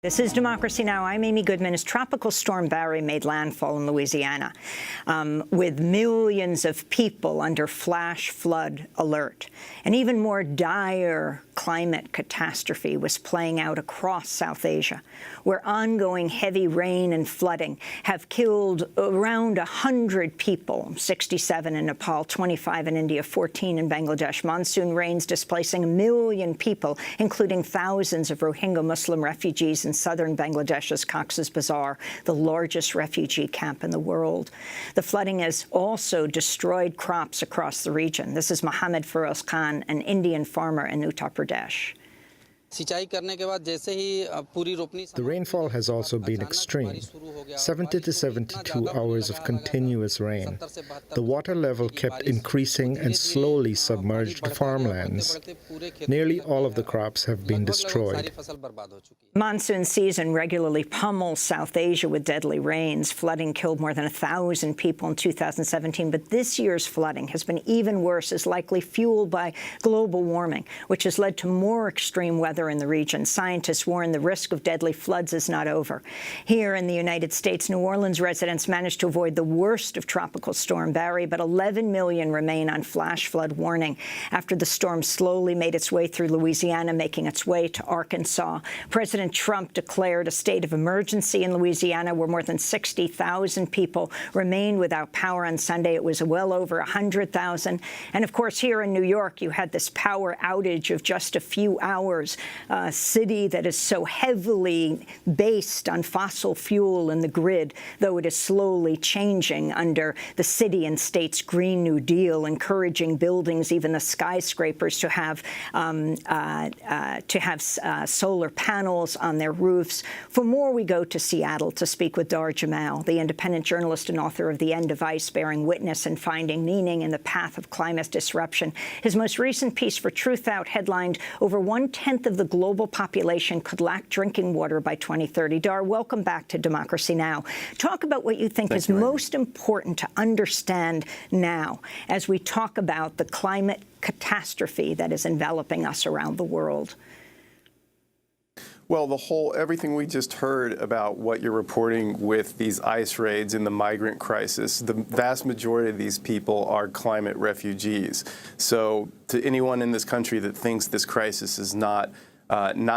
This is Democracy Now! I'm Amy Goodman. As Tropical Storm Barry made landfall in Louisiana, with millions of people under flash flood alert, an even more dire climate catastrophe was playing out across South Asia, where ongoing heavy rain and flooding have killed around 100 people, 67 in Nepal, 25 in India, 14 in Bangladesh. Monsoon rains displacing 1 million people, including thousands of Rohingya Muslim refugees in southern Bangladesh's Cox's Bazar, the largest refugee camp in the world. The flooding has also destroyed crops across the region. This is Mohammed Feroz Khan, an Indian farmer in Uttar Pradesh. The rainfall has also been extreme, 70 to 72 hours of continuous rain. The water level kept increasing and slowly submerged the farmlands. Nearly all of the crops have been destroyed. Monsoon season regularly pummels South Asia with deadly rains. Flooding killed more than 1,000 people in 2017, but this year's flooding has been even worse, is likely fueled by global warming, which has led to more extreme weather in the region. Scientists warn the risk of deadly floods is not over. Here in the United States, New Orleans residents managed to avoid the worst of Tropical Storm Barry, but 11 million remain on flash flood warning after the storm slowly made its way through Louisiana, making its way to Arkansas. President Trump declared a state of emergency in Louisiana, where more than 60,000 people remained without power on Sunday. It was well over 100,000. And of course, here in New York, you had this power outage of just a few hours. A city that is so heavily based on fossil fuel in the grid, though it is slowly changing under the city and state's Green New Deal, encouraging buildings, even the skyscrapers, to have solar panels on their roofs. For more, we go to Seattle to speak with Dar Jamal, the independent journalist and author of The End of Ice, Bearing Witness and Finding Meaning in the Path of Climate Disruption. His most recent piece for Truth Out headlined, "Over 1/10 of the global population could lack drinking water by 2030. Dar, welcome back to Democracy Now! Talk about what you think is most important to understand now as we talk about the climate catastrophe that is enveloping us around the world. Well, everything we just heard about what you're reporting with these ice raids and the migrant crisis, the vast majority of these people are climate refugees. So to anyone in this country that thinks this crisis is not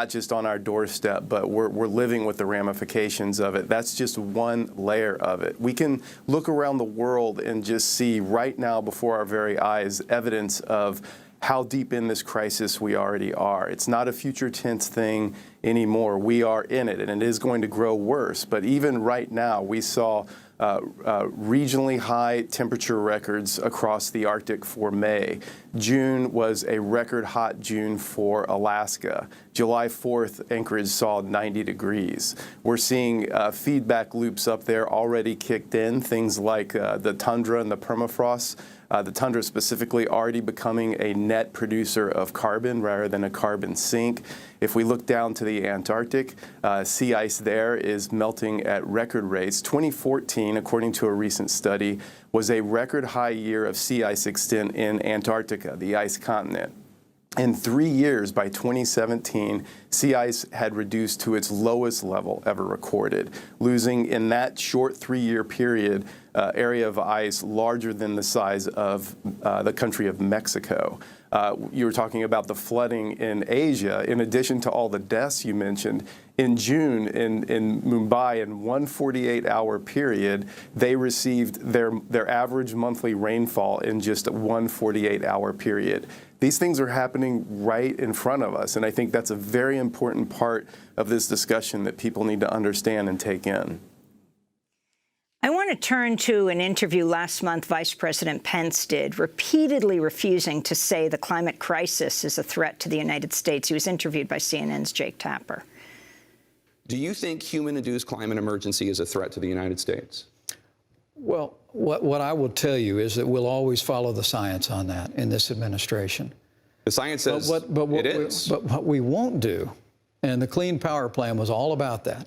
just on our doorstep, but we're living with the ramifications of it, that's just one layer of it. We can look around the world and just see right now before our very eyes evidence of how deep in this crisis we already are. It's not a future tense thing anymore. We are in it, and it is going to grow worse. But even right now, we saw regionally high temperature records across the Arctic for May. June was a record hot June for Alaska. July 4th, Anchorage saw 90 degrees. We're seeing feedback loops up there already kicked in, things like the tundra and the permafrost. The tundra specifically already becoming a net producer of carbon rather than a carbon sink. If we look down to the Antarctic, sea ice there is melting at record rates. 2014, according to a recent study, was a record high year of sea ice extent in Antarctica, the ice continent. In 3 years, by 2017, sea ice had reduced to its lowest level ever recorded, losing in that short 3-year period area of ice larger than the size of the country of Mexico. You were talking about the flooding in Asia. In addition to all the deaths you mentioned, in June in Mumbai, in one 48-hour period, they received their average monthly rainfall in just one 48-hour period. These things are happening right in front of us, and I think that's a very important part of this discussion that people need to understand and take in. I want to turn to an interview last month Vice President Pence did, repeatedly refusing to say the climate crisis is a threat to the United States. He was interviewed by CNN's Jake Tapper. Do you think human-induced climate emergency is a threat to the United States? Well, what I will tell you is that we'll always follow the science on that in this administration. The science says it is. But what we won't do, and the Clean Power Plan was all about that,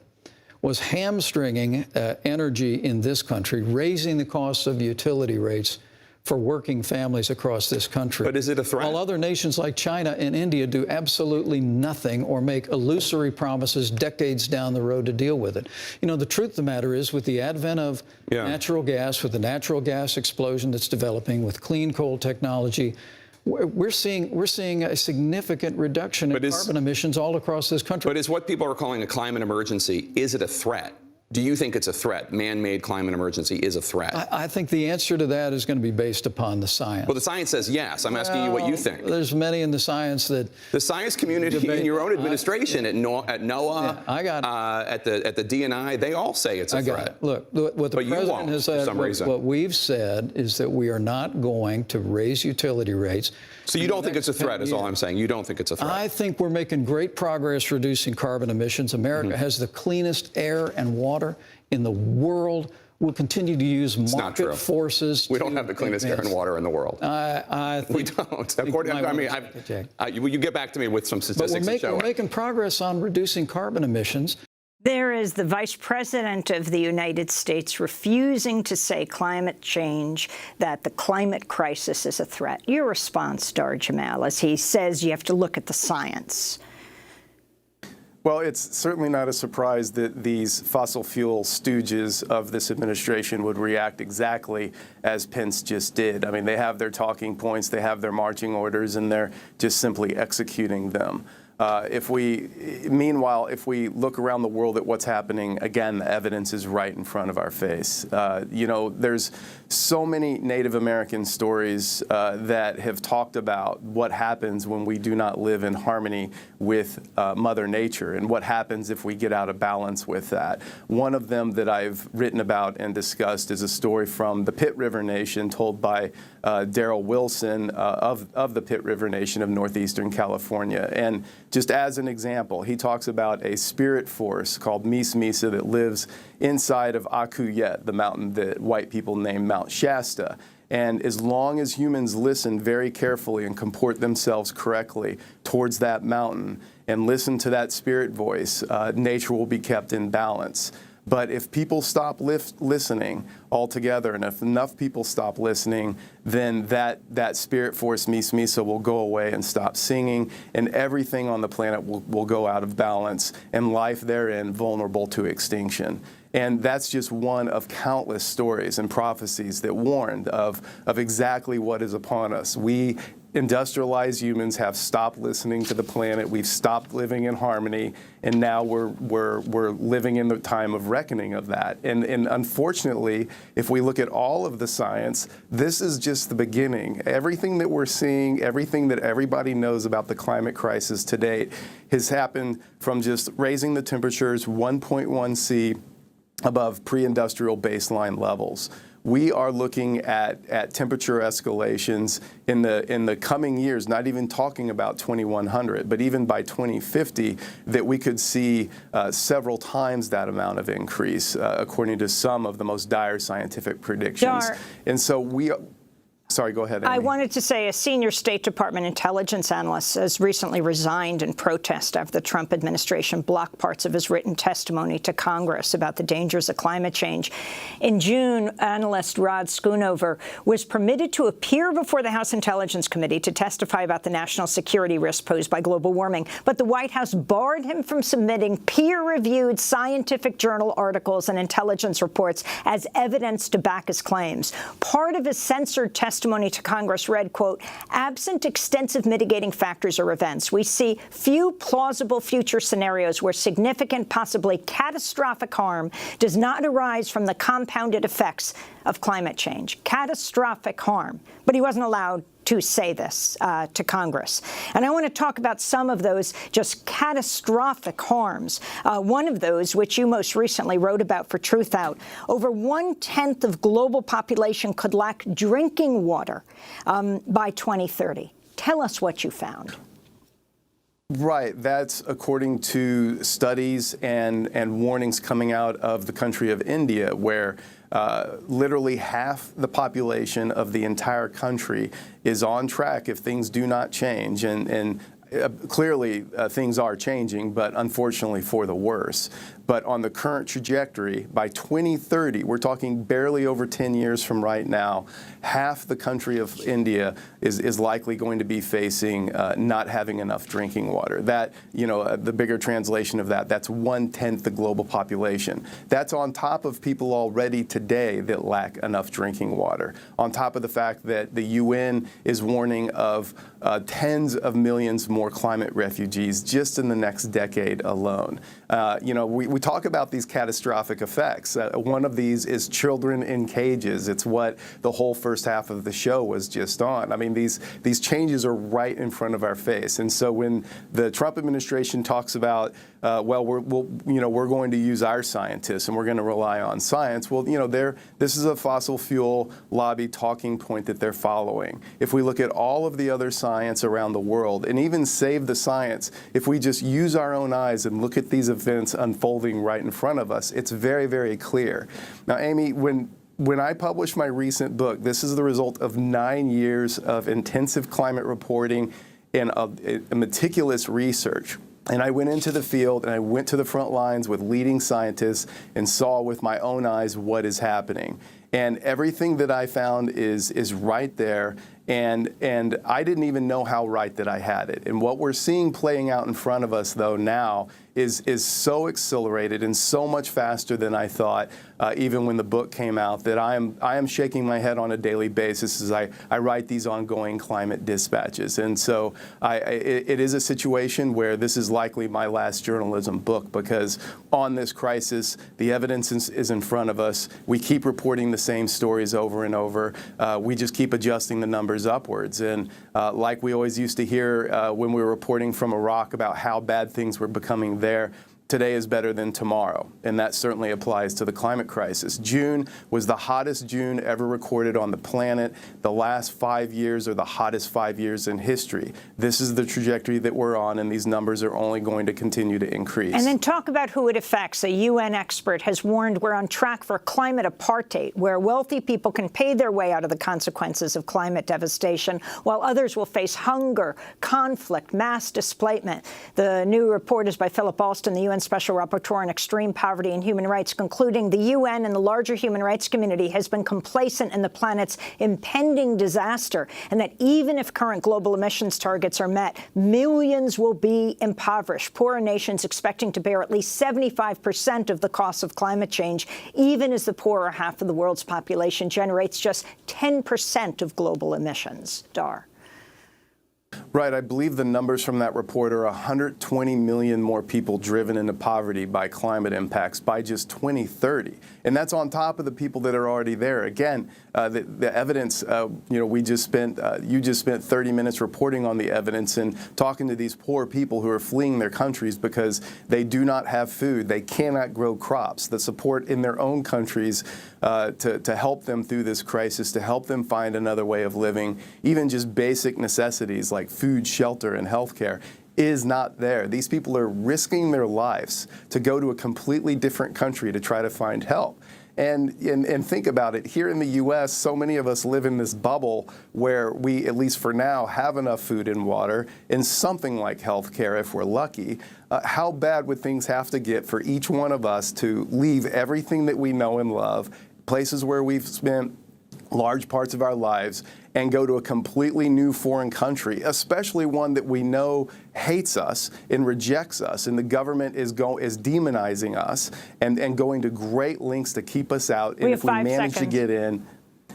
was hamstringing energy in this country, raising the costs of utility rates for working families across this country. But is it a threat? While other nations like China and India do absolutely nothing or make illusory promises decades down the road to deal with it. You know, the truth of the matter is, with the advent of natural gas, with the natural gas explosion that's developing, with clean coal technology, we're seeing a significant reduction in carbon emissions all across this country. But is what people are calling a climate emergency, is it a threat? Do you think it's a threat? Man-made climate emergency is a threat? I think the answer to that is going to be based upon the science. Well, the science says yes. I'm asking you what you think. There's many in the science that the science community in your own administration at NOAA, at the DNI, they all say it's a threat. Look, what the president has said, what we've said is that we are not going to raise utility rates. So you don't think it's a threat, is all I'm saying. You don't think it's a threat. I think we're making great progress reducing carbon emissions. America has the cleanest air and water in the world. We'll continue to use market forces. We don't have the cleanest air and water in the world. I think we don't. Will you get back to me with some statistics to show we're making progress on reducing carbon emissions. There is the Vice President of the United States refusing to say climate change, that the climate crisis is a threat. Your response, Dar Jamal, as he says you have to look at the science. Well, it's certainly not a surprise that these fossil fuel stooges of this administration would react exactly as Pence just did. I mean, they have their talking points, they have their marching orders, and they're just simply executing them. Meanwhile, if we look around the world at what's happening, again, the evidence is right in front of our face. You know, there's so many Native American stories that have talked about what happens when we do not live in harmony with Mother Nature and what happens if we get out of balance with that. One of them that I've written about and discussed is a story from the Pitt River Nation told by Darrell Wilson of the Pitt River Nation of northeastern California. And just as an example, he talks about a spirit force called Mis Misa that lives inside of Akuyet, the mountain that white people name Mount Shasta. And as long as humans listen very carefully and comport themselves correctly towards that mountain and listen to that spirit voice, nature will be kept in balance. But if people stop listening altogether, and if enough people stop listening, then that spirit force, Mis Misa, will go away and stop singing, and everything on the planet will go out of balance, and life therein vulnerable to extinction. And that's just one of countless stories and prophecies that warned of exactly what is upon us. We industrialized humans have stopped listening to the planet. We've stopped living in harmony, and now we're living in the time of reckoning of that. And unfortunately, if we look at all of the science, this is just the beginning. Everything that we're seeing, everything that everybody knows about the climate crisis to date has happened from just raising the temperatures 1.1 C above pre-industrial baseline levels. We are looking at temperature escalations in the coming years, not even talking about 2100, but even by 2050, that we could see several times that amount of increase, according to some of the most dire scientific predictions. And so sorry, go ahead, Amy. I wanted to say a senior State Department intelligence analyst has recently resigned in protest after the Trump administration blocked parts of his written testimony to Congress about the dangers of climate change. In June, analyst Rod Schoonover was permitted to appear before the House Intelligence Committee to testify about the national security risk posed by global warming, but the White House barred him from submitting peer-reviewed scientific journal articles and intelligence reports as evidence to back his claims. Part of his censored testimony to Congress read, quote, "Absent extensive mitigating factors or events, we see few plausible future scenarios where significant, possibly catastrophic harm does not arise from the compounded effects of climate change." Catastrophic harm. But he wasn't allowed to say this to Congress. And I want to talk about some of those just catastrophic harms. One of those, which you most recently wrote about for Truth Out, over 1/10 of global population could lack drinking water by 2030. Tell us what you found. Right. That's according to studies and warnings coming out of the country of India, where literally half the population of the entire country is on track if things do not change. And clearly things are changing, but unfortunately for the worse. But on the current trajectory, by 2030, we're talking barely over 10 years from right now, half the country of India is likely going to be facing not having enough drinking water. That, the bigger translation of that, that's 1/10 the global population. That's on top of people already today that lack enough drinking water, on top of the fact that the UN is warning of tens of millions more climate refugees just in the next decade alone. We talk about these catastrophic effects. One of these is children in cages. It's what the whole first half of the show was just on. I mean, these changes are right in front of our face. And so when the Trump administration talks about, we're going to use our scientists and we're going to rely on science, well, this is a fossil fuel lobby talking point that they're following. If we look at all of the other science around the world, and even save the science, if we just use our own eyes and look at these events unfolding right in front of us, it's very, very clear. Now, Amy, when I published my recent book, this is the result of 9 years of intensive climate reporting and a meticulous research. And I went into the field and I went to the front lines with leading scientists and saw with my own eyes what is happening. And everything that I found is right there. And I didn't even know how right that I had it. And what we're seeing playing out in front of us, though, now is so accelerated and so much faster than I thought, even when the book came out, that I am shaking my head on a daily basis as I write these ongoing climate dispatches. And so it is a situation where this is likely my last journalism book, because on this crisis, the evidence is in front of us. We keep reporting the same stories over and over. We just keep adjusting the numbers upwards. And like we always used to hear when we were reporting from Iraq about how bad things were becoming there, today is better than tomorrow, and that certainly applies to the climate crisis. June was the hottest June ever recorded on the planet. The last 5 years are the hottest 5 years in history. This is the trajectory that we're on, and these numbers are only going to continue to increase. And then talk about who it affects. A UN expert has warned we're on track for climate apartheid, where wealthy people can pay their way out of the consequences of climate devastation, while others will face hunger, conflict, mass displacement. The new report is by Philip Alston, the UN Special Rapporteur on Extreme Poverty and Human Rights, concluding the UN and the larger human rights community has been complacent in the planet's impending disaster, and that even if current global emissions targets are met, millions will be impoverished. Poorer nations expecting to bear at least 75% of the costs of climate change, even as the poorer half of the world's population generates just 10% of global emissions. Dar. Right. I believe the numbers from that report are 120 million more people driven into poverty by climate impacts by just 2030. And that's on top of the people that are already there. Again, the evidence, you just spent 30 minutes reporting on the evidence and talking to these poor people who are fleeing their countries because they do not have food. They cannot grow crops. The support in their own countries to help them through this crisis, to help them find another way of living, even just basic necessities like food, shelter, and health care, is not there. These people are risking their lives to go to a completely different country to try to find help. And think about it. Here in the U.S., so many of us live in this bubble where we, at least for now, have enough food and water and something like health care if we're lucky. How bad would things have to get for each one of us to leave everything that we know and love, places where we've spent large parts of our lives, and go to a completely new foreign country, especially one that we know hates us and rejects us, and the government is demonizing us and going to great lengths to keep us out. And if we manage to get in,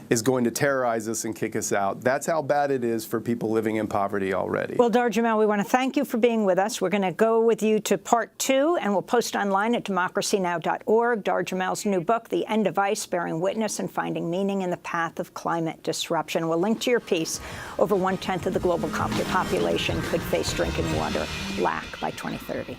is going to terrorize us and kick us out. That's how bad it is for people living in poverty already. Well, Dar Jamel, we want to thank you for being with us. We're going to go with you to part 2, and we'll post online at democracynow.org. Dar Jamel's new book, The End of Ice, Bearing Witness and Finding Meaning in the Path of Climate Disruption. We'll link to your piece. Over 1/10 of the global population could face drinking water lack by 2030.